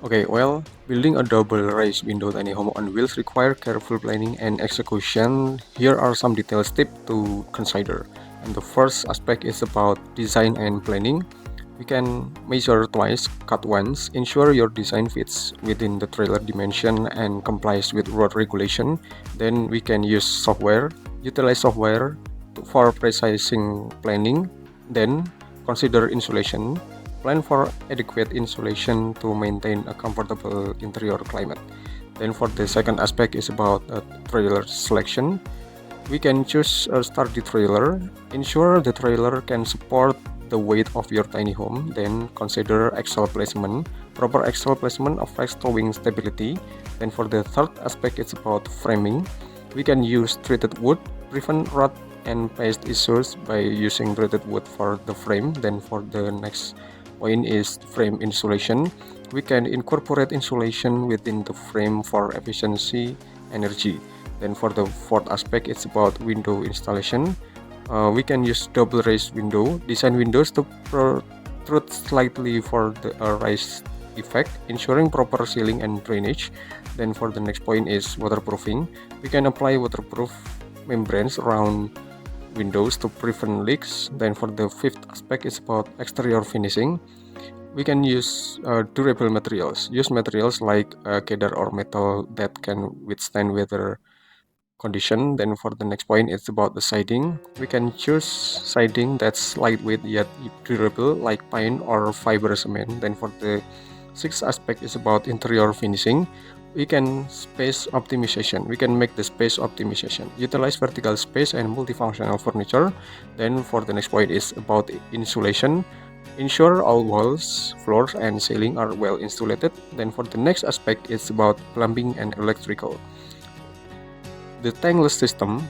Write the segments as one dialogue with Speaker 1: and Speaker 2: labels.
Speaker 1: Okay, well, building a double raised window tiny home on wheels require careful planning and execution. Here are some details tips to consider. And the first aspect is about design and planning. We can measure twice, cut once, ensure your design fits within the trailer dimension and complies with road regulation. Then we can utilize software for precising planning. Then consider insulation. Plan for adequate insulation to maintain a comfortable interior climate. Then for the second aspect is about trailer selection. We can choose a sturdy trailer. Ensure the trailer can support the weight of your tiny home. Then consider axle placement. Proper axle placement affects towing stability. Then for the third aspect, it's about framing. We can use treated wood, prevent rot and paste issues by using treated wood for the frame. Then for the next point is frame insulation. We can incorporate insulation within the frame for efficiency, energy. Then for the fourth aspect, it's about window installation. We can use double raised window. Design windows to protrude slightly for the raised effect, ensuring proper sealing and drainage. Then for the next point is waterproofing. We can apply waterproof membranes around windows to prevent leaks. Then for the fifth aspect is about exterior finishing. We can use durable materials. Use materials like cedar or metal that can withstand weather condition. Then for the next point, it's about the siding. We can choose siding that's lightweight yet durable, like pine or fiber cement. Then for the sixth aspect is about interior finishing. We can space optimization. We can make the space optimization. Utilize vertical space and multifunctional furniture. Then for the next point is about insulation. Ensure all walls, floors, and ceiling are well insulated. Then for the next aspect, it's about plumbing and electrical. The tankless system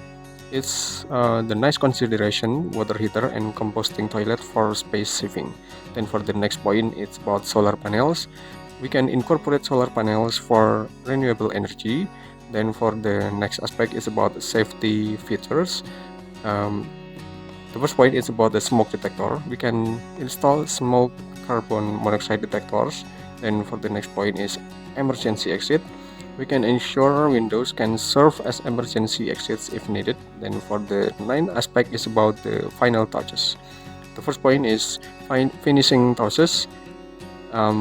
Speaker 1: is the nice consideration water heater and composting toilet for space saving. Then for the next point, it's about solar panels. We can incorporate solar panels for renewable energy. Then for the next aspect is about safety features. Um, the first point is about the smoke detector. We can install smoke carbon monoxide detectors. Then for the next point is emergency exit. We can ensure windows can serve as emergency exits if needed. Then for the ninth aspect is about the final touches. The first point is finishing touches.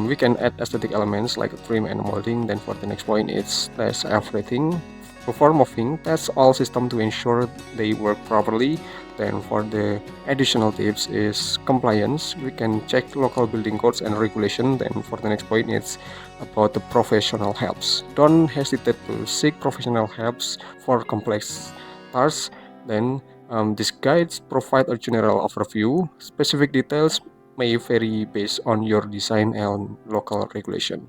Speaker 1: We can add aesthetic elements like trim and molding. Then for the next point, it's test everything. Before moving, test all systems to ensure they work properly. Then for the additional tips is compliance. We can check local building codes and regulation. Then for the next point, it's about the professional helps. Don't hesitate to seek professional helps for complex tasks. Then these guides provide a general overview. Specific details may vary based on your design and local regulation.